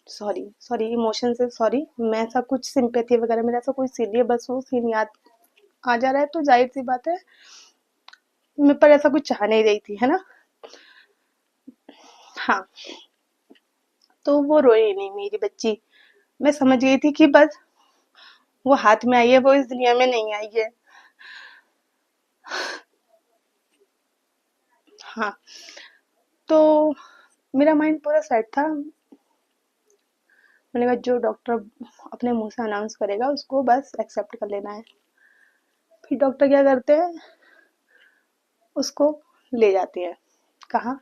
Sorry sorry, emotion से sorry, मैं ऐसा कुछ सिंपैथी वगैरह मेरा ऐसा कोई सीन नहीं है, बस वो सीन याद आ जा रहा है तो जाहिर सी बात है मैं पर ऐसा कुछ चाह नहीं रही थी, है ना। हाँ, तो वो रोई नहीं मेरी बच्ची। मैं समझ गई थी कि बस वो हाथ में आई है, वो इस दुनिया में नहीं आई है। हाँ, तो मेरा माइंड पूरा सेट था। मैंने कहा जो डॉक्टर अपने मुंह से अनाउंस करेगा उसको बस एक्सेप्ट कर लेना है। फिर डॉक्टर क्या करते हैं, उसको ले जाते हैं कहाँ,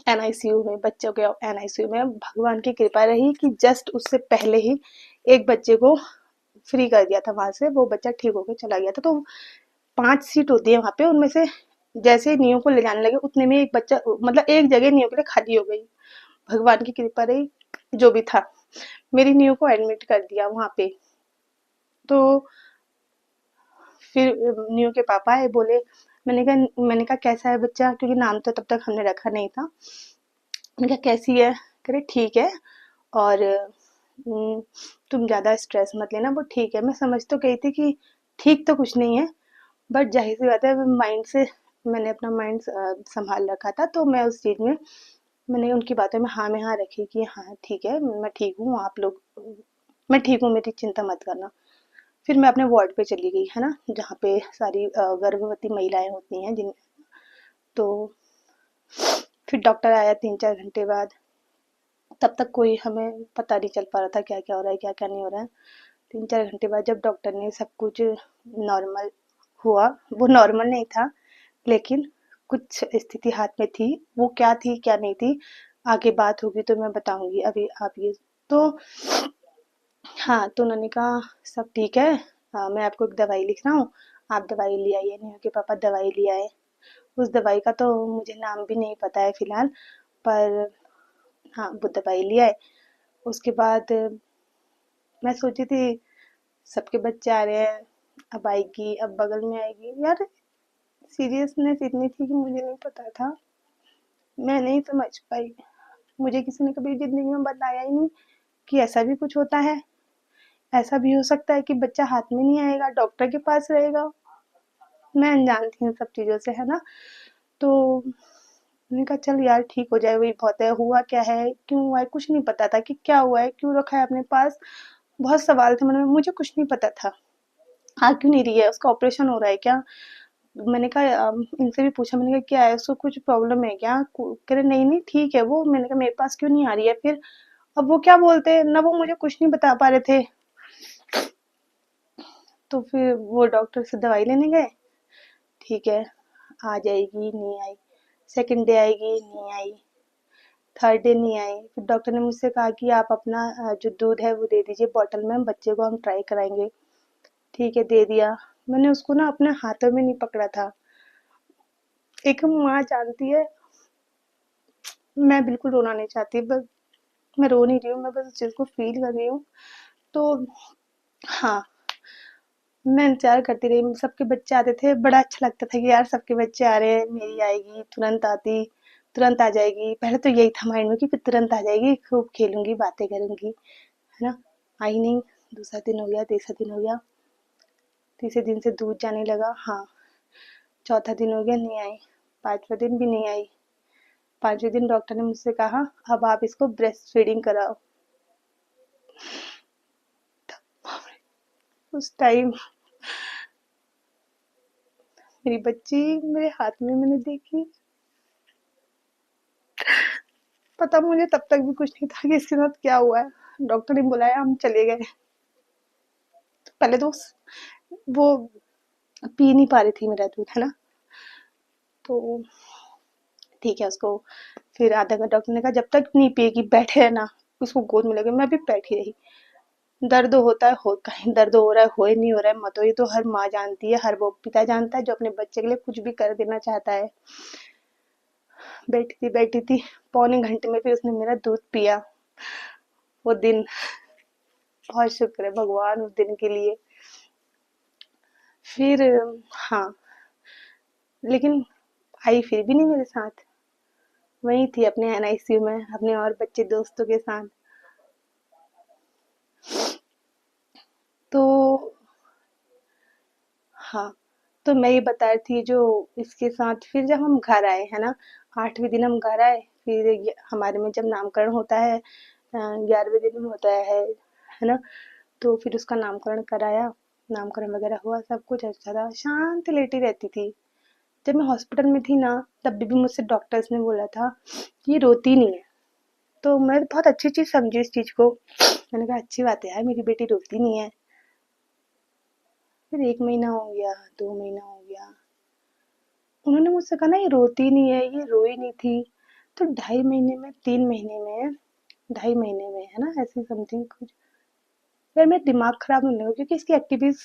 एनआईसीयू में, बच्चों के एनआईसीयू में। भगवान की कृपा रही कि जस्ट उससे पहले ही एक बच्चे को फ्री कर दिया था वहां से, वो बच्चा ठीक होकर चला गया था। तो 5 सीट होती है वहां पे, उनमें से जैसे ही नियो को ले जाने लगे उतने में एक बच्चा, मतलब एक जगह नियो के लिए खाली हो गई। भगवान की कृपा रही, जो भी था, मेरी नियो को एडमिट कर दिया वहां पे। तो फिर नियो के पापा आए, बोले, मैंने कहा कैसा है बच्चा, क्योंकि नाम तो तब तक हमने रखा नहीं था। मैंने कहा कैसी है, कह रहे ठीक है, और तुम ज्यादा स्ट्रेस मत लेना, वो ठीक है। मैं समझ तो गई थी कि ठीक तो कुछ नहीं है, बट जाहिर सी बात है माइंड से मैंने अपना माइंड संभाल रखा था, तो मैं उस चीज में मैंने उनकी बातों में हाँ में हाँ रखी कि हाँ ठीक है, मैं ठीक हूँ, आप लोग, मैं ठीक हूँ, मेरी चिंता मत करना। फिर मैं अपने वार्ड पे चली गई, है ना, जहाँ पे सारी गर्भवती महिलाएं होती हैं जिन, तो फिर डॉक्टर आया 3-4 घंटे बाद। तब तक कोई हमें पता नहीं चल पा रहा था क्या क्या हो रहा है, क्या क्या नहीं हो रहा है। 3-4 घंटे बाद जब डॉक्टर ने सब कुछ नॉर्मल हुआ, वो नॉर्मल नहीं था, लेकिन कुछ स्थिति हाथ में थी, वो क्या थी क्या नहीं थी आगे बात होगी तो मैं बताऊंगी, अभी आप ये, तो हाँ, तो उन्होंने कहा सब ठीक है, मैं आपको एक दवाई लिख रहा हूँ, आप दवाई ले आइए। नहीं के पापा दवाई ले आए। उस दवाई का तो मुझे नाम भी नहीं पता है फिलहाल, पर हाँ वो दवाई ले आए। उसके बाद मैं सोची थी सबके बच्चे आ रहे हैं, अब आएगी, अब बगल में आएगी यार। सीरियसनेस इतनी थी कि मुझे नहीं पता था, मैं नहीं समझ पाई। मुझे किसी ने कभी जिंदगी में बताया ही नहीं कि ऐसा भी कुछ होता है, ऐसा भी हो सकता है कि बच्चा हाथ में नहीं आएगा, डॉक्टर के पास रहेगा। मैं अनजान थी इन सब चीजों से, है ना। तो मैंने कहा चल यार ठीक हो जाए, वही बहुत है, हुआ क्या है, क्यों हुआ है, कुछ नहीं पता था कि क्या हुआ है, क्यों रखा है अपने पास। बहुत सवाल थे मन में, मुझे कुछ नहीं पता था। आ क्यों नहीं रही है, उसका ऑपरेशन हो रहा है क्या। मैंने कहा इनसे भी पूछा, मैंने कहा क्या है, उसको कुछ प्रॉब्लम है क्या, कह रहे नहीं नहीं ठीक है वो। मैंने कहा मेरे पास क्यों नहीं आ रही है फिर। अब वो क्या बोलते हैं ना, वो मुझे कुछ नहीं बता पा रहे थे। तो फिर वो डॉक्टर से दवाई लेने गए, ठीक है, आ जाएगी, नहीं आई। सेकंड डे आएगी, नहीं आई। थर्ड डे नहीं आई। फिर डॉक्टर ने मुझसे कहा कि आप अपना जो दूध है वो दे दीजिए बॉटल में, बच्चे को हम ट्राई कराएंगे। ठीक है, दे दिया। मैंने उसको ना अपने हाथों में नहीं पकड़ा था। एक माँ जानती है, मैं बिल्कुल रोना नहीं चाहती, बस मैं रो नहीं रही हूँ, मैं बस उस चीज को फील कर रही हूँ। तो हाँ, मैं इंतजार करती रही, सबके बच्चे आते थे, बड़ा अच्छा लगता था कि यार सबके बच्चे आ रहे हैं, मेरी आएगी तुरंत आती, तुरंत आ जाएगी। पहले तो यही था माइंड में कि तुरंत आ जाएगी, खूब खेलूंगी, बातें करूंगी, है ना। आई नहीं। दूसरा दिन हो गया, तीसरा दिन हो गया, तीसरे दिन से दूध जाने लगा, हाँ। चौथा दिन हो गया, नहीं आई। पांचवा दिन भी नहीं आई। पांचवें दिन डॉक्टर ने मुझसे कहा अब आप इसको ब्रेस्ट फीडिंग कराओ। उस टाइम मेरी बच्ची मेरे हाथ में मैंने देखी। पता मुझे तब तक भी कुछ नहीं था कि इसके साथ क्या हुआ है। डॉक्टर ने बुलाया, हम चले गए। पहले तो वो पी नहीं पा रही थी मेरा दूध, है ना। तो ठीक है, उसको फिर आधा घंटा डॉक्टर ने कहा जब तक नहीं पिएगी बैठे रहना, उसको गोद में लगे। मैं भी बैठी रही। दर्द होता है, हो कहीं दर्द हो रहा है, हो नहीं हो रहा है मत हो, ये तो हर माँ जानती है, हर वो पिता जानता है जो अपने बच्चे के लिए कुछ भी कर देना चाहता है। बैठी थी, पौने घंटे में फिर उसने मेरा दूध पिया। वो दिन, बहुत शुक्र है भगवान उस दिन के लिए। फिर हाँ, लेकिन आई फिर भी नहीं मेरे साथ, वही थी अपने एनआईसीयू में अपने और बच्चे दोस्तों के साथ। तो हाँ, तो मैं ये बता रही थी जो इसके साथ फिर जब हम घर आए, है ना, 8वें दिन हम घर आए, फिर हमारे में जब नामकरण होता है 11वें दिन में होता है ना, तो फिर उसका नामकरण कराया, नामकरण वगैरह हुआ, सब कुछ अच्छा था, शांत लेटी रहती थी। जब मैं हॉस्पिटल में थी ना, तब भी मुझसे डॉक्टर्स ने बोला था कि ये रोती नहीं है। तो मैं बहुत अच्छी चीज़ समझी इस चीज़ को। मैंने कहा अच्छी बात है यार, मेरी बेटी रोती नहीं है। फिर 1 महीना हो गया, 2 महीना हो गया। उन्होंने मुझसे कहा ना ये रोती नहीं है, ये रोई नहीं थी। तो 2.5 महीने में, 3 महीने में, 2.5 महीने में, है ना, ऐसे समथिंग कुछ। फिर मेरा दिमाग खराब होने लगा क्योंकि इसकी एक्टिविटीज़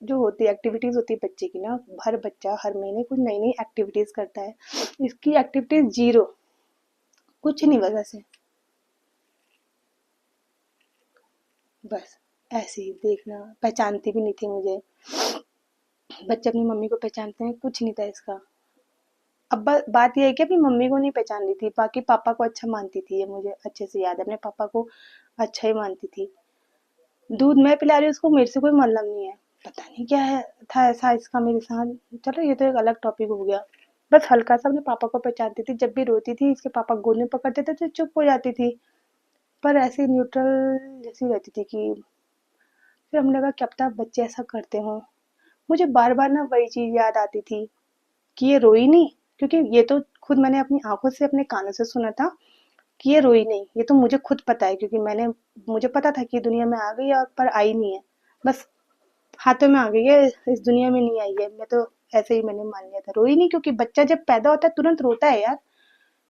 होती है बच्चे की ना, हर बच्चा हर महीने कुछ नई-नई एक्टिविटीज़ करता है। इसकी एक्टिविटीज़ ज़ीरो, कुछ नहीं बस ऐसे, बस ऐसे ही देखना, पहचानती भी नहीं थी मुझे। बच्चे अपनी मम्मी को पहचानते हैं, कुछ नहीं था इसका। अब बात ये है कि अपनी मम्मी को नहीं पहचान रही थी, बाकी पापा को अच्छा मानती थी, ये मुझे अच्छे से याद है, अपने पापा को अच्छा ही मानती थी। दूध मैं पिला रही हूँ उसको, मेरे से कोई मतलब नहीं है। पता नहीं क्या है था ऐसा इसका मेरे साथ। चलो ये तो एक अलग टॉपिक हो गया। बस हल्का सा अपने पापा को पहचानती थी, जब भी रोती थी इसके पापा गोद में पकड़ते थे तो चुप हो जाती थी, पर ऐसे न्यूट्रल जैसी रहती थी कि फिर हमने कहा क्या पता बच्चे ऐसा करते हों। मुझे बार बार ना वही चीज याद आती थी कि ये रोई नहीं, क्योंकि ये तो खुद मैंने अपनी आंखों से अपने कानों से सुना था कि ये रोई नहीं, ये तो मुझे खुद पता है क्योंकि मुझे पता था कि ये दुनिया में आ गई है और पर आई नहीं है, बस हाथों में आ गई है, इस दुनिया में नहीं आई है। मैं तो ऐसे ही मैंने मान लिया था, रोई नहीं, क्योंकि बच्चा जब पैदा होता है तुरंत रोता है यार।